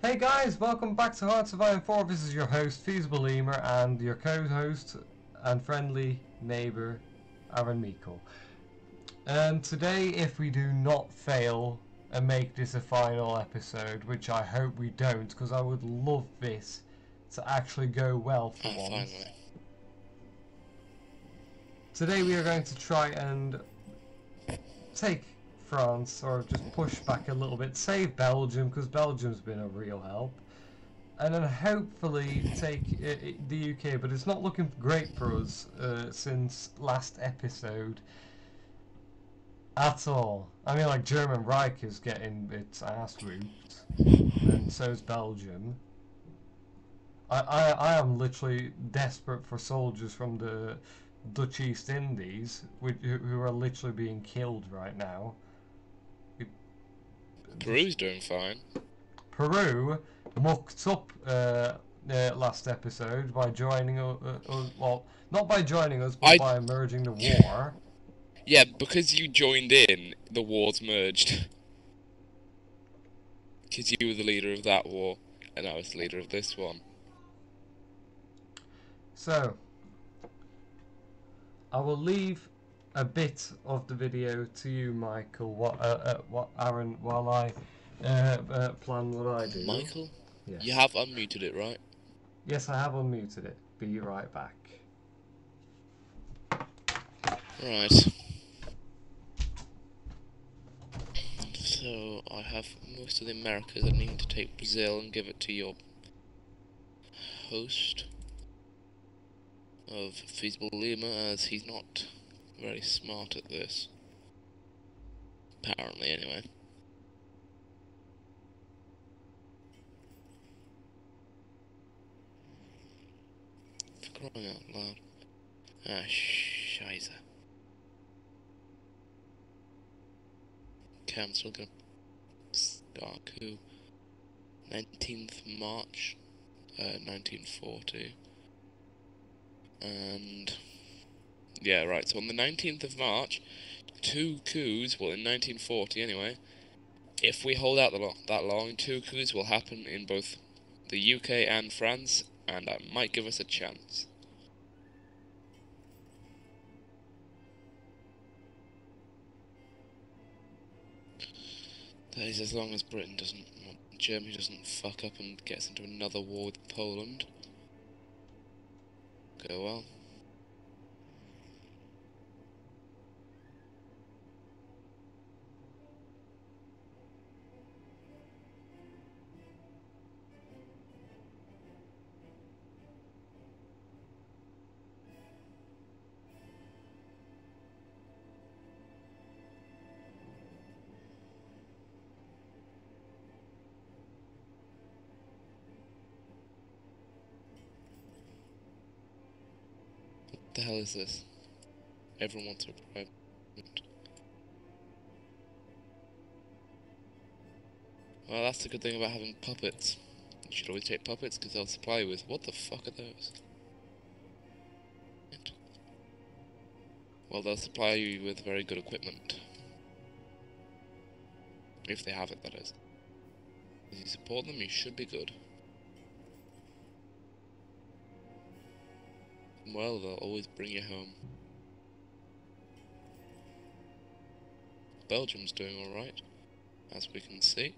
Hey guys, welcome back to Hearts of Iron 4. This is your host, Feasible Lemur, and your co-host and friendly neighbour, Arran. And today, if we do not fail and make this a final episode, which I hope we don't, because I would love this to actually go well for once. Finally. Today we are going to try and take France, or just push back a little bit, save Belgium, because Belgium's been a real help, and then hopefully take the UK, but it's not looking great for us since last episode at all. I mean, like, German Reich is getting its ass whooped, and so is Belgium. I am literally desperate for soldiers from the Dutch East Indies, who are literally being killed right now. Peru's doing fine. Peru mucked up last episode by joining us. Well, not by joining us, but by merging the war. Yeah, because you joined in, the wars merged. Because you were the leader of that war, and I was the leader of this one. So, I will leave a bit of the video to you, Michael. What Arran, while I plan what I do. Michael? Yes. You have unmuted it, right? Yes, I have unmuted it. Be right back. Right. So, I have most of the Americas. I need to take Brazil and give it to your host of Feasible Lemur, as he's not very smart at this. Apparently, anyway. For crying out loud. Ah, scheiße. Okay, I'm still gonna start coup. 19th March, 1940. And yeah, right, so on the 19th of March, 2 coups, well in 1940 anyway, if we hold out that long, 2 coups will happen in both the UK and France, and that might give us a chance. That is as long as Germany doesn't fuck up and gets into another war with Poland. Go well. What the hell is this? Everyone wants a private. Well, that's the good thing about having puppets. You should always take puppets because they'll supply you with. What the fuck are those? Well, they'll supply you with very good equipment. If they have it, that is. If you support them, you should be good. Well, they'll always bring you home. Belgium's doing alright, as we can see.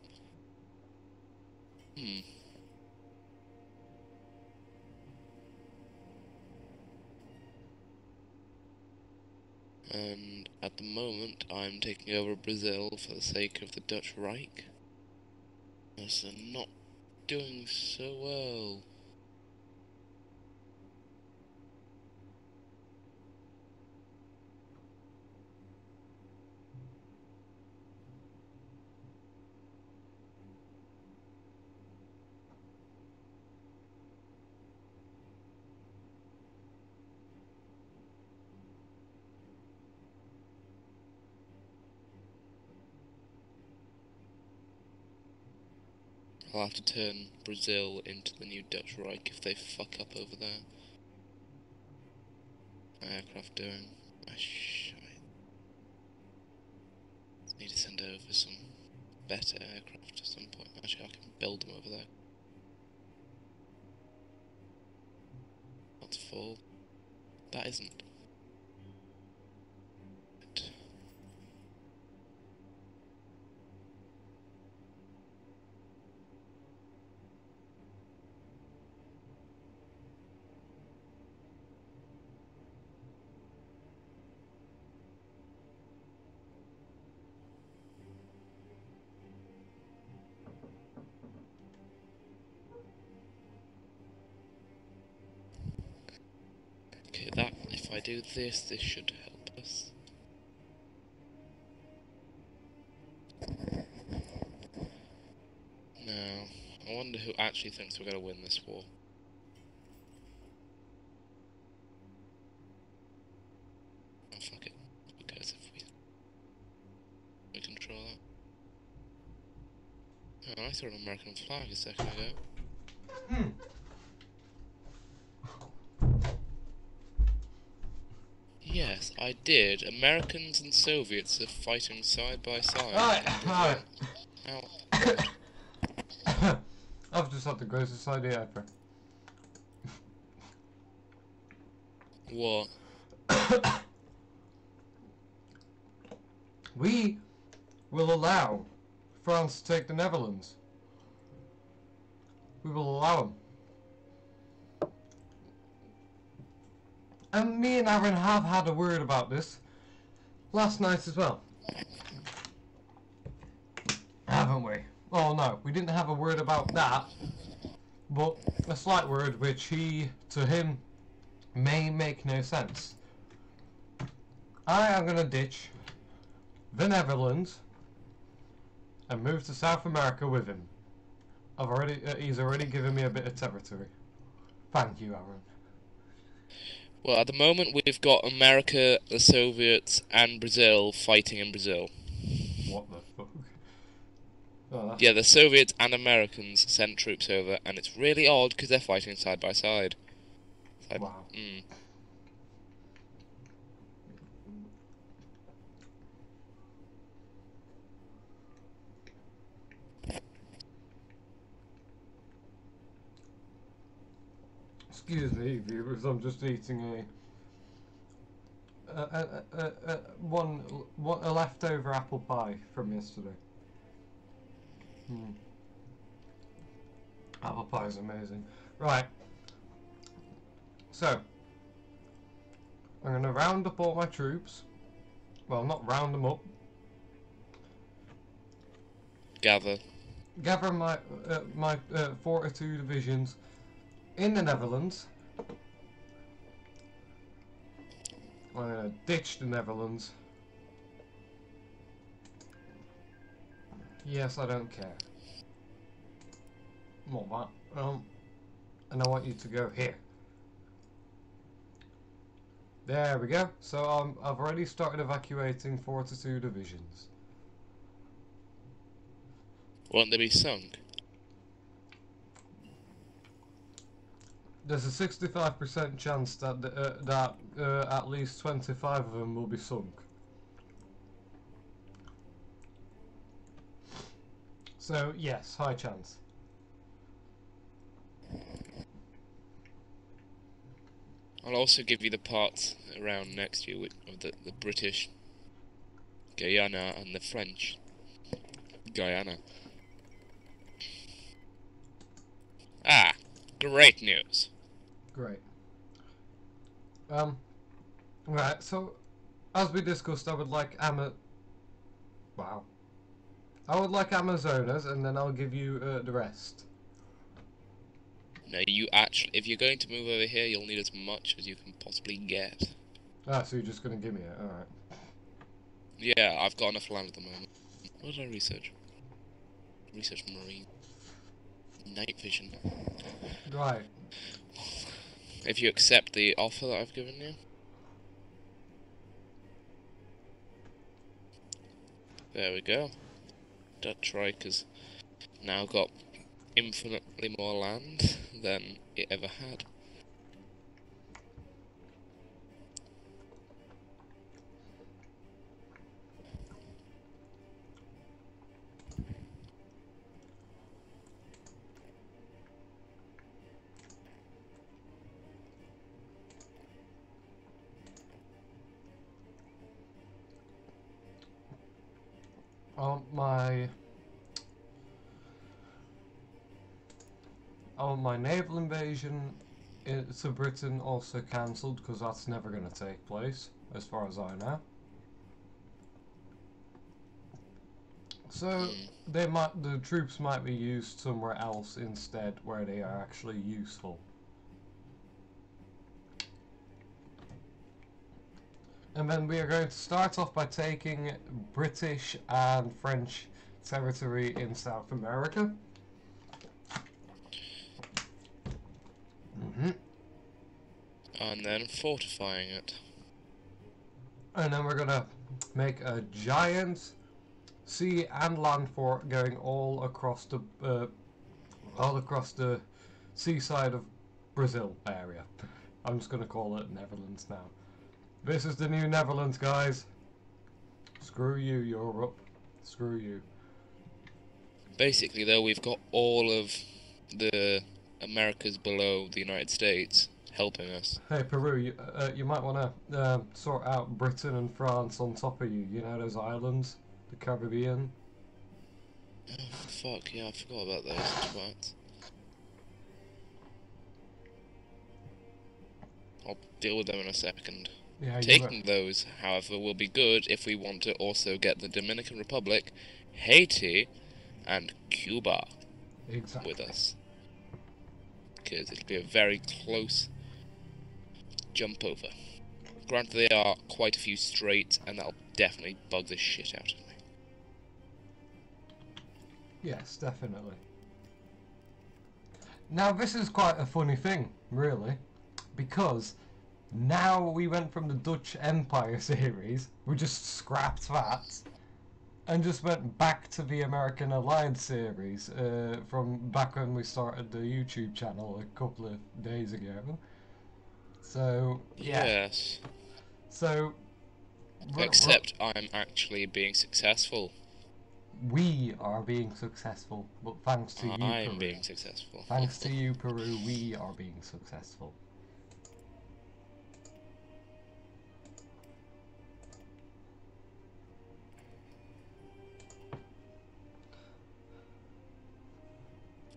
And at the moment, I'm taking over Brazil for the sake of the Dutch Reich. As they're not doing so well. I'll have to turn Brazil into the new Dutch Reich if they fuck up over there. Aircraft doing? Shite. Need to send over some better aircraft at some point. Actually, I can build them over there. ball. That isn't. Okay, that, if I do this, this should help us. Now, I wonder who actually thinks we're going to win this war. Oh, fuck it. Who cares if we control that? Oh, I saw an American flag a second ago. Yes, I did. Americans and Soviets are fighting side by side. Alright. Ow. I've just had the grossest idea ever. What? We will allow France to take the Netherlands. We will allow them. And me and Arran have had a word about this last night as well. Haven't we? Oh no, we didn't have a word about that, but a slight word which to him may make no sense. I am going to ditch the Netherlands and move to South America with him. He's already given me a bit of territory. Thank you, Arran. Well, at the moment we've got America, the Soviets, and Brazil fighting in Brazil. What the fuck? Oh, yeah, the Soviets and Americans sent troops over, and it's really odd because they're fighting side by side. Wow. Excuse me, viewers. I'm just eating a leftover apple pie from yesterday. Apple pie is amazing. Right. So I'm going to round up all my troops. Well, not round them up. Gather my 42 divisions in the Netherlands. I'm going to ditch the Netherlands. Yes, I don't care. Not that. And I want you to go here. There we go. So I've already started evacuating 42 divisions. Won't they be sunk? There's a 65% chance that at least 25 of them will be sunk. So yes, high chance. I'll also give you the parts around next to you of the British Guyana and the French Guyana. Ah, great news. Great. Right, so as we discussed, I would like I would like Amazonas, and then I'll give you the rest. No, you actually, if you're going to move over here, you'll need as much as you can possibly get. Ah, so you're just going to give me it, alright. Yeah, I've got enough land at the moment. What did I research? Research marine. Night vision. Right. If you accept the offer that I've given you. There we go. Dutch Reich has now got infinitely more land than it ever had. I want my naval invasion to Britain also cancelled, because that's never going to take place, as far as I know. So the troops might be used somewhere else instead, where they are actually useful. And then we are going to start off by taking British and French territory in South America. And then fortifying it. And then we're gonna make a giant sea and land fort going all across the seaside of Brazil area. I'm just gonna call it Netherlands now. This is the new Netherlands, guys. Screw you, Europe. Screw you. Basically, though, we've got all of the Americas below the United States helping us. Hey, Peru, you might want to sort out Britain and France on top of you. You know those islands? The Caribbean? Oh, fuck, yeah, I forgot about those twats. I'll deal with them in a second. Yeah, Taking those, however, will be good if we want to also get the Dominican Republic, Haiti, and Cuba with us. Because it'll be a very close jump over. Granted, they are quite a few straits, and that'll definitely bug the shit out of me. Yes, definitely. Now, this is quite a funny thing, really, because now we went from the Dutch Empire series, we just scrapped that, and just went back to the American Alliance series from back when we started the YouTube channel a couple of days ago. So, yeah. Yes. So... Except I'm actually being successful. We are being successful, but thanks to you, Peru. I'm being successful. Thanks to you, Peru, we are being successful.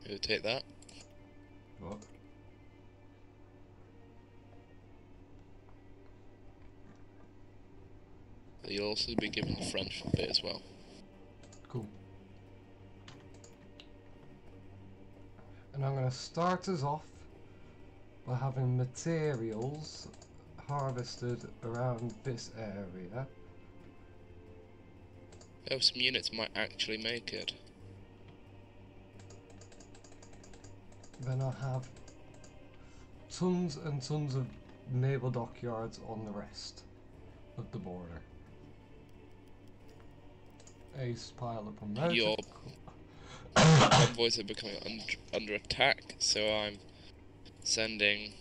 Who'll take that? What? You'll also be given the French bit as well. Cool. And I'm going to start us off by having materials harvested around this area. Oh, some units might actually make it. Then I'll have tons and tons of naval dockyards on the rest of the border. Ace pilot promoted. Your convoys are becoming under attack, so I'm sending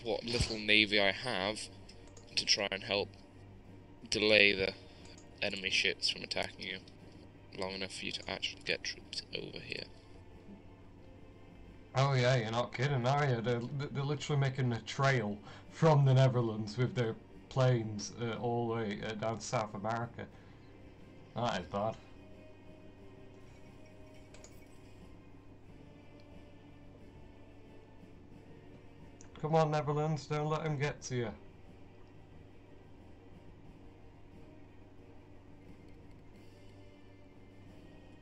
what little navy I have to try and help delay the enemy ships from attacking you long enough for you to actually get troops over here. Oh yeah, you're not kidding, are you? They're literally making a trail from the Netherlands with their planes all the way down to South America. That is bad. Come on, Netherlands, don't let him get to you.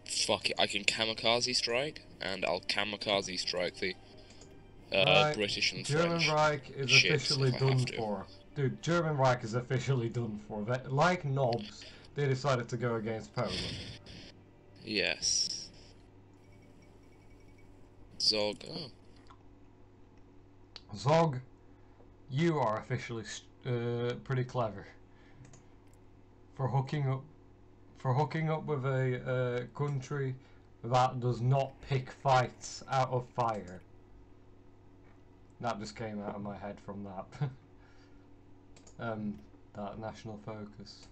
Fuck it, I can kamikaze strike, and I'll kamikaze strike the Right, British and German French Reich is ships officially if I done have to. for. Dude, German Reich is officially done for. Like knobs, they decided to go against Poland. Yes. Zog. Oh. Zog, you are officially pretty clever for hooking up with a country that does not pick fights out of fire. That just came out of my head from that. That national focus.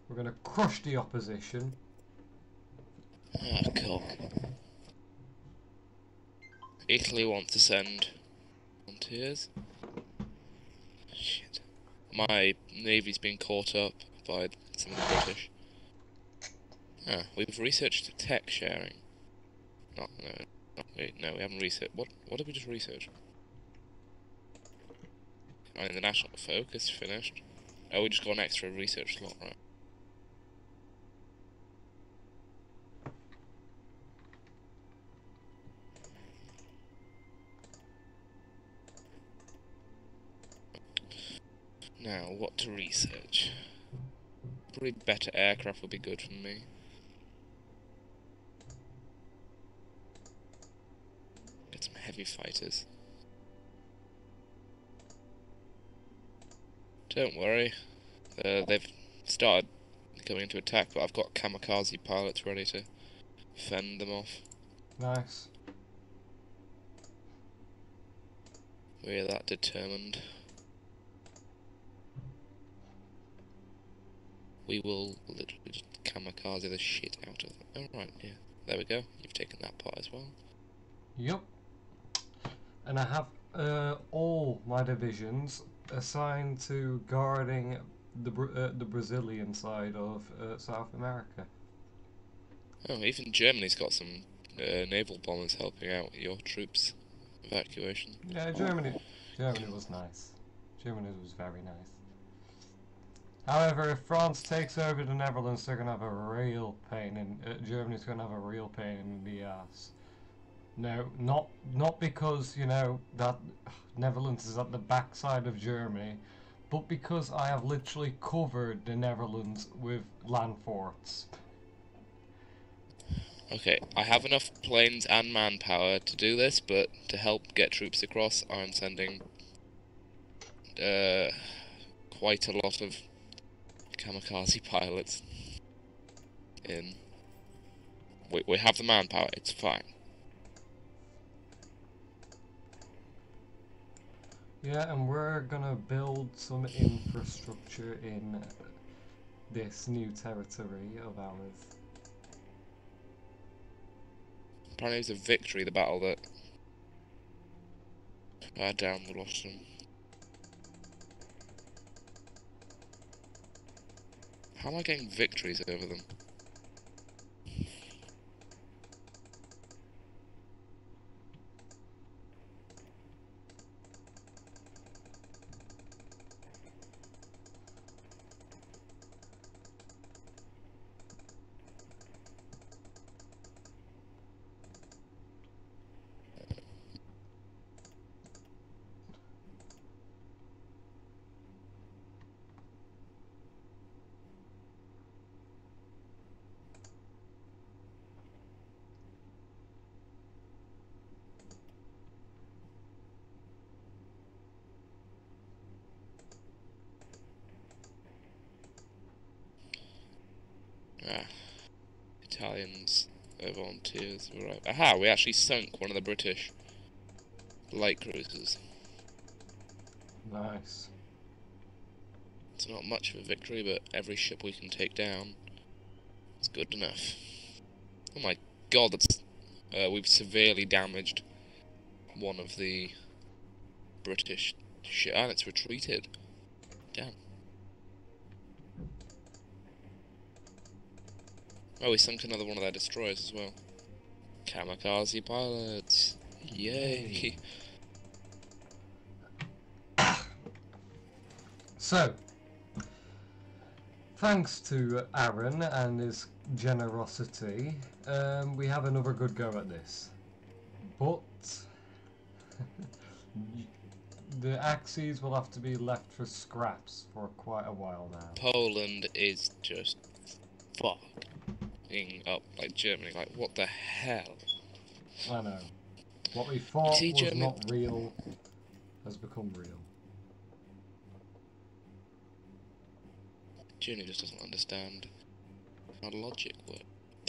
We're gonna crush the opposition. Ah, cool. Italy wants to send volunteers. Shit. My navy's been caught up by some of the British. Ah, we've researched tech sharing. No, we haven't researched. What did we just research? I mean, the national focus finished. Oh, we just got an extra research slot, right? Now, what to research? Probably better aircraft would be good for me. Get some heavy fighters. Don't worry. They've started going into attack, but I've got kamikaze pilots ready to fend them off. Nice. We're that determined. We will literally just kamikaze the shit out of them. Oh, right, yeah. There we go. You've taken that part as well. Yep. And I have all my divisions assigned to guarding the Brazilian side of South America. Oh, even Germany's got some naval bombers helping out your troops' evacuation. Yeah, Germany was nice. Germany was very nice. However, if France takes over the Netherlands, they're gonna have a real pain in. Germany's gonna have a real pain in the ass. No, not because that Netherlands is at the backside of Germany, but because I have literally covered the Netherlands with land forts. Okay, I have enough planes and manpower to do this, but to help get troops across, I'm sending quite a lot of kamikaze pilots in. We have the manpower, it's fine. Yeah, and we're gonna build some infrastructure in this new territory of ours. Apparently it was a victory, the battle that down the Rotterdam. How am I getting victories over them? Ah, Italians, volunteers, right. Aha, we actually sunk one of the British light cruisers. Nice. It's not much of a victory, but every ship we can take down is good enough. Oh my god, that's we've severely damaged one of the British ship, and it's retreated. Damn. Oh, we sunk another one of their destroyers as well. Kamikaze pilots. Yay. So, thanks to Arran and his generosity, we have another good go at this. But the axes will have to be left for scraps for quite a while now. Poland is just fucking up like Germany. Like, what the hell? I know. What we thought was Germany... not real has become real. Germany just doesn't understand how logic works.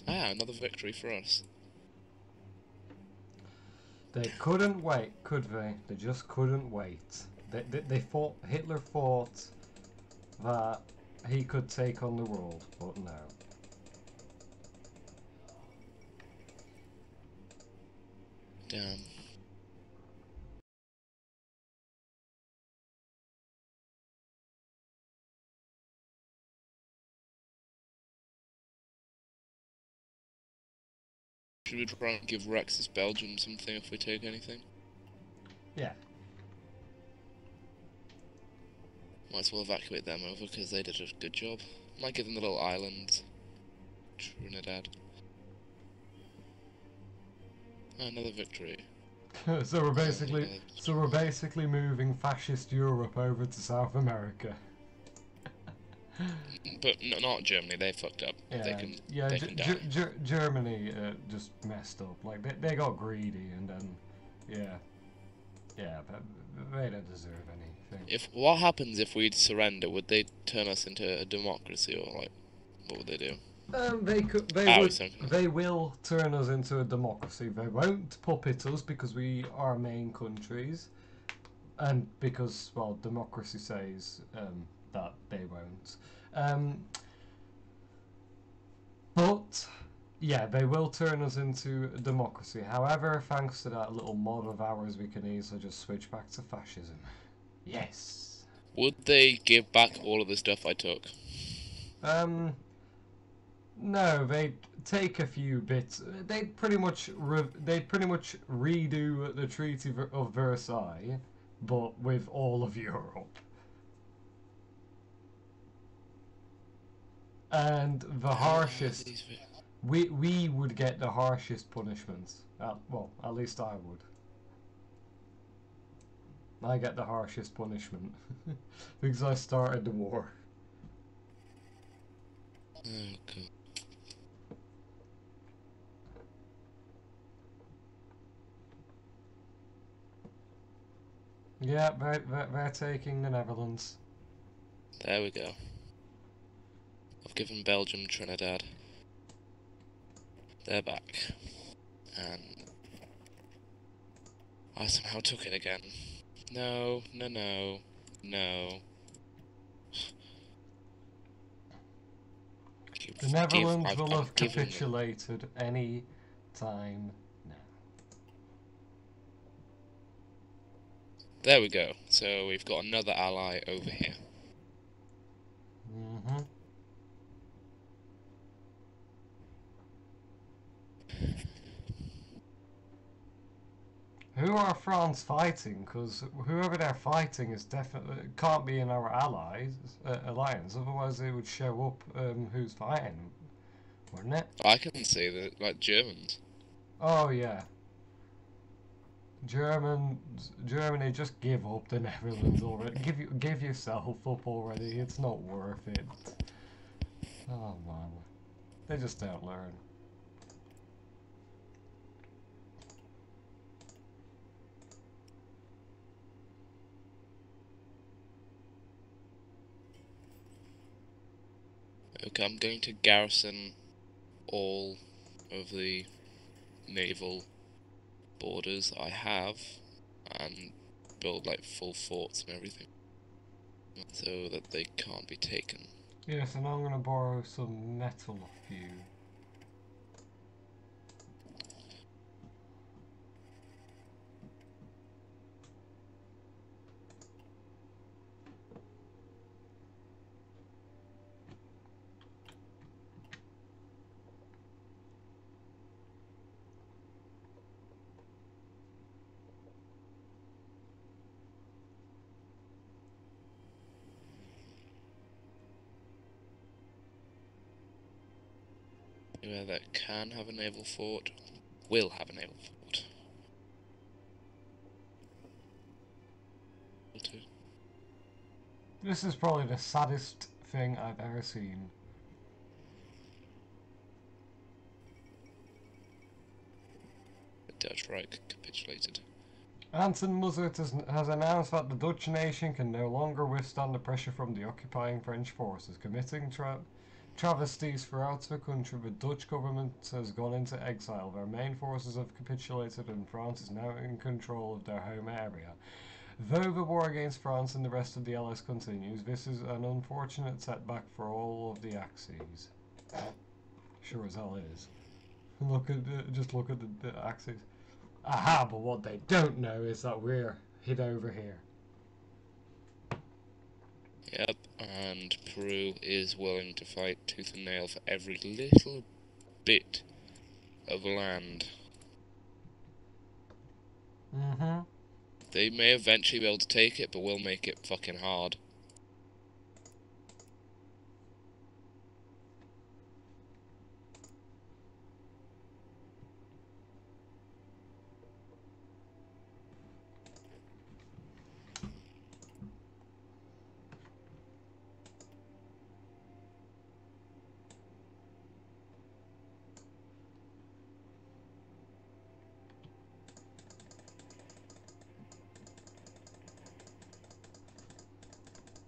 Ah, another victory for us. They couldn't wait, could they? They just couldn't wait. They fought. Hitler thought that he could take on the world, but no. Damn. Should we try and give Rex's Belgium something if we take anything? Yeah. Might as well evacuate them over because they did a good job. Might give them the little island. Trinidad. Another victory. So we're basically moving fascist Europe over to South America. But not Germany. They fucked up. Yeah, they can die. Germany just messed up. Like they got greedy and then but they don't deserve anything. What happens if we surrender? Would they turn us into a democracy, or like what would they do? They will turn us into a democracy. They won't puppet us because we are main countries, and because, well, democracy says that they won't. But yeah, they will turn us into a democracy. However, thanks to that little mod of ours, we can easily just switch back to fascism. Yes. Would they give back all of the stuff I took? No, they'd take a few bits. They'd pretty much redo the Treaty of Versailles, but with all of Europe. And the harshest, we would get the harshest punishment. Well, at least I would. I get the harshest punishment because I started the war. Okay. Yeah, they're taking the Netherlands. There we go. I've given Belgium Trinidad. They're back. And I somehow took it again. No. The Netherlands will have capitulated any time now. There we go. So we've got another ally over here. Mm-hmm. Who are France fighting? Because whoever they're fighting is definitely can't be in our alliance. Otherwise, they would show up. Who's fighting? Wouldn't it? I can see that, like Germans. Oh yeah. Germany, just give up the Netherlands already. Give yourself up already. It's not worth it. Oh man, they just don't learn. Okay, I'm going to garrison all of the naval borders I have and build like full forts and everything so that they can't be taken. Yes, and I'm gonna borrow some metal off you. Anywhere that can have a naval fort will have a naval fort. This is probably the saddest thing I've ever seen. The Dutch Reich capitulated. Anton Muzzert has announced that the Dutch nation can no longer withstand the pressure from the occupying French forces, committing travesties throughout the country. The Dutch government has gone into exile. Their main forces have capitulated and France is now in control of their home area. Though the war against France and the rest of the Allies continues, this is an unfortunate setback for all of the Axis. Sure as hell is. Just look at the Axis. Aha, but what they don't know is that we're hid over here. Yep, and Peru is willing to fight tooth and nail for every little bit of land. Mm-hmm. They may eventually be able to take it, but we'll make it fucking hard.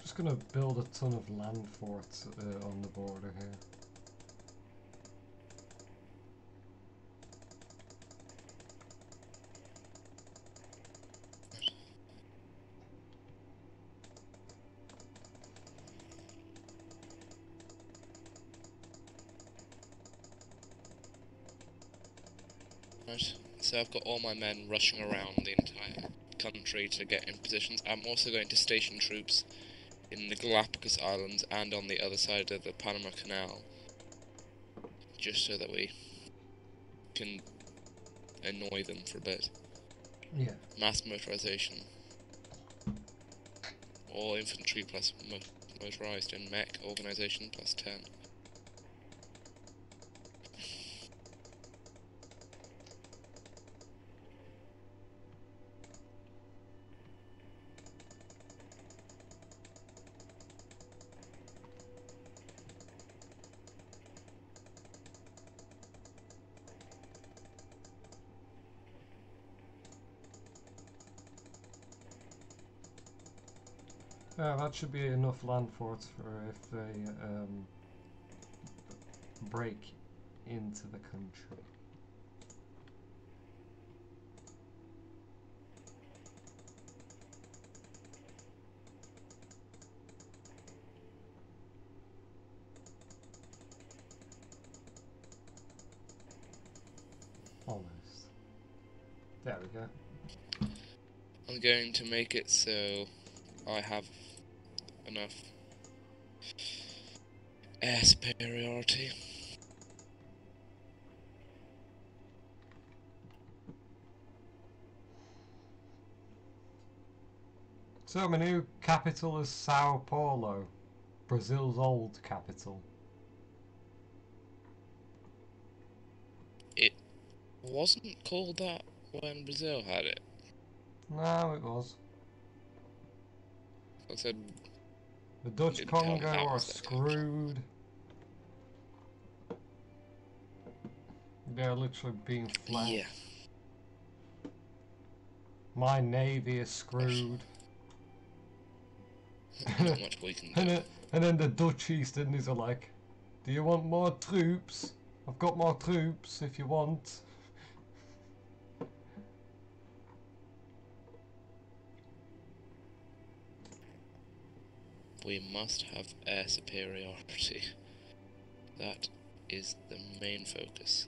Just gonna build a ton of land forts on the border here. Right, so I've got all my men rushing around the entire country to get in positions. I'm also going to station troops in the Galapagos Islands and on the other side of the Panama Canal, just so that we can annoy them for a bit. Yeah. Mass motorization. All infantry plus motorized in mech organization plus 10. That should be enough land forts for if they break into the country. Almost. There we go. I'm going to make it so I have enough air superiority. So my new capital is Sao Paulo, Brazil's old capital. It wasn't called that when Brazil had it. No, it was. I said The Dutch didn't tell me Congo that are was their capital. screwed. They're literally being flanked. Yeah. My navy is screwed. Not much we can do. And then the Dutch East Indies are like, do you want more troops? I've got more troops if you want. We must have air superiority. That is the main focus.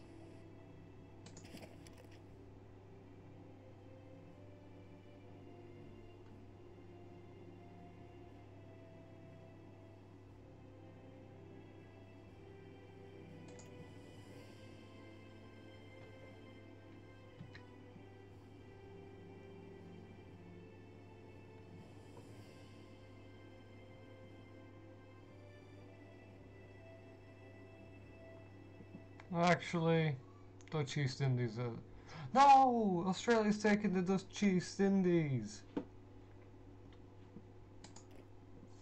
Actually, Dutch East Indies are... No! Australia's taking the Dutch East Indies!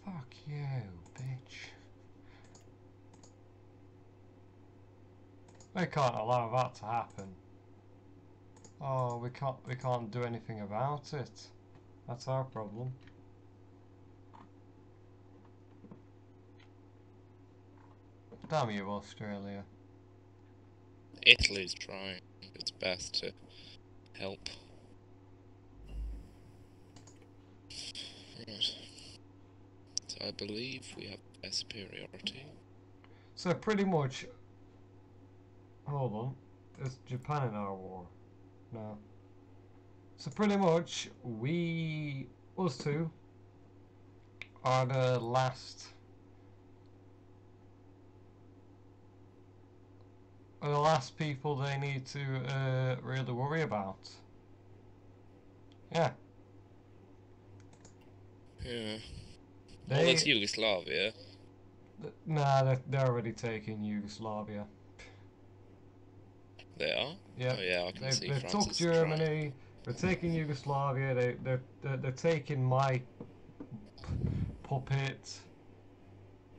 Fuck you, bitch. They can't allow that to happen. Oh, we can't do anything about it. That's our problem. Damn you, Australia. Italy's trying its best to help. Right. So I believe we have air superiority. So pretty much... Hold on. Is Japan in our war? No. So pretty much, us two, are the last are the last people they need to really worry about. Yeah. Yeah. Well, there's Yugoslavia. Nah, they're already taking Yugoslavia. They are? Yeah. Oh yeah, I can see They've France took is Germany. They're taking Yugoslavia. They're taking my puppet.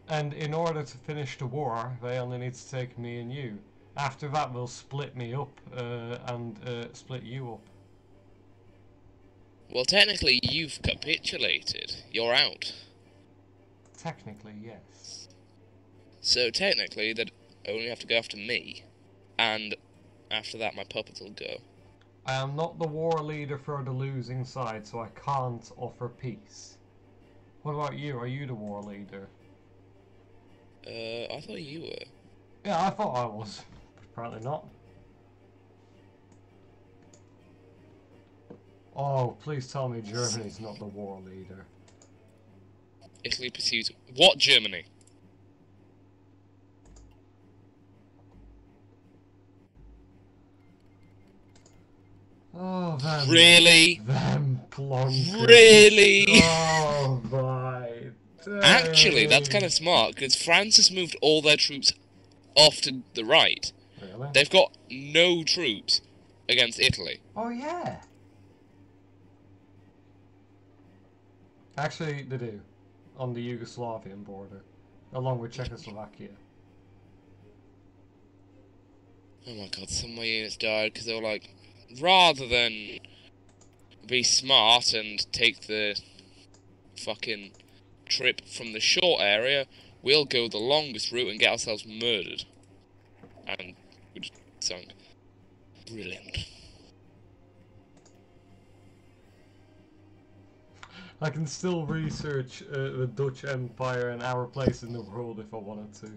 And in order to finish the war, they only need to take me and you. After that, they'll split me up and split you up. Well, technically, you've capitulated. You're out. Technically, yes. So technically, they'd only have to go after me. And after that, my puppets will go. I am not the war leader for the losing side, so I can't offer peace. What about you? Are you the war leader? I thought you were. Yeah, I thought I was. Apparently not. Oh, please tell me Germany's not the war leader. Italy pursues... What Germany? Oh, them... Really? Them plonkers. Really? Oh, my days. Actually, that's kind of smart, because France has moved all their troops off to the right. Really? They've got no troops against Italy. Oh, yeah. Actually, they do. On the Yugoslavian border. Along with Czechoslovakia. Oh my god, some of my units died because they were like, rather than be smart and take the fucking trip from the short area, we'll go the longest route and get ourselves murdered. And we just sunk. Brilliant. I can still research the Dutch Empire and our place in the world if I wanted to.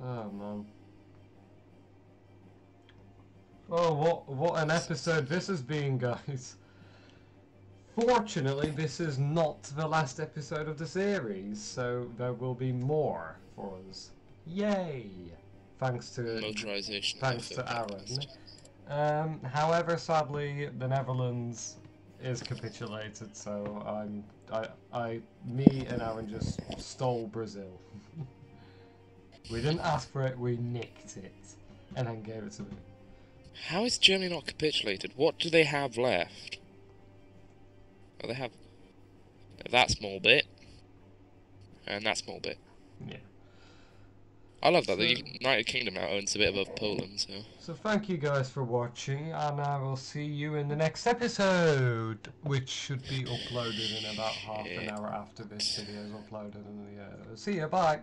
Oh man. Oh, what an episode this has been, guys. Fortunately, this is not the last episode of the series, so there will be more for us. Yay! Thanks to Motorization. thanks to Arran. However, sadly, the Netherlands is capitulated, so me and Arran just stole Brazil. We didn't ask for it, we nicked it, and then gave it to them. How is Germany not capitulated? What do they have left? Oh, they have that small bit, and that small bit. Yeah. I love that. The United Kingdom now owns a bit above Poland, so... So thank you guys for watching, and I will see you in the next episode, which should be uploaded in about half an hour after this video is uploaded. And see ya, bye!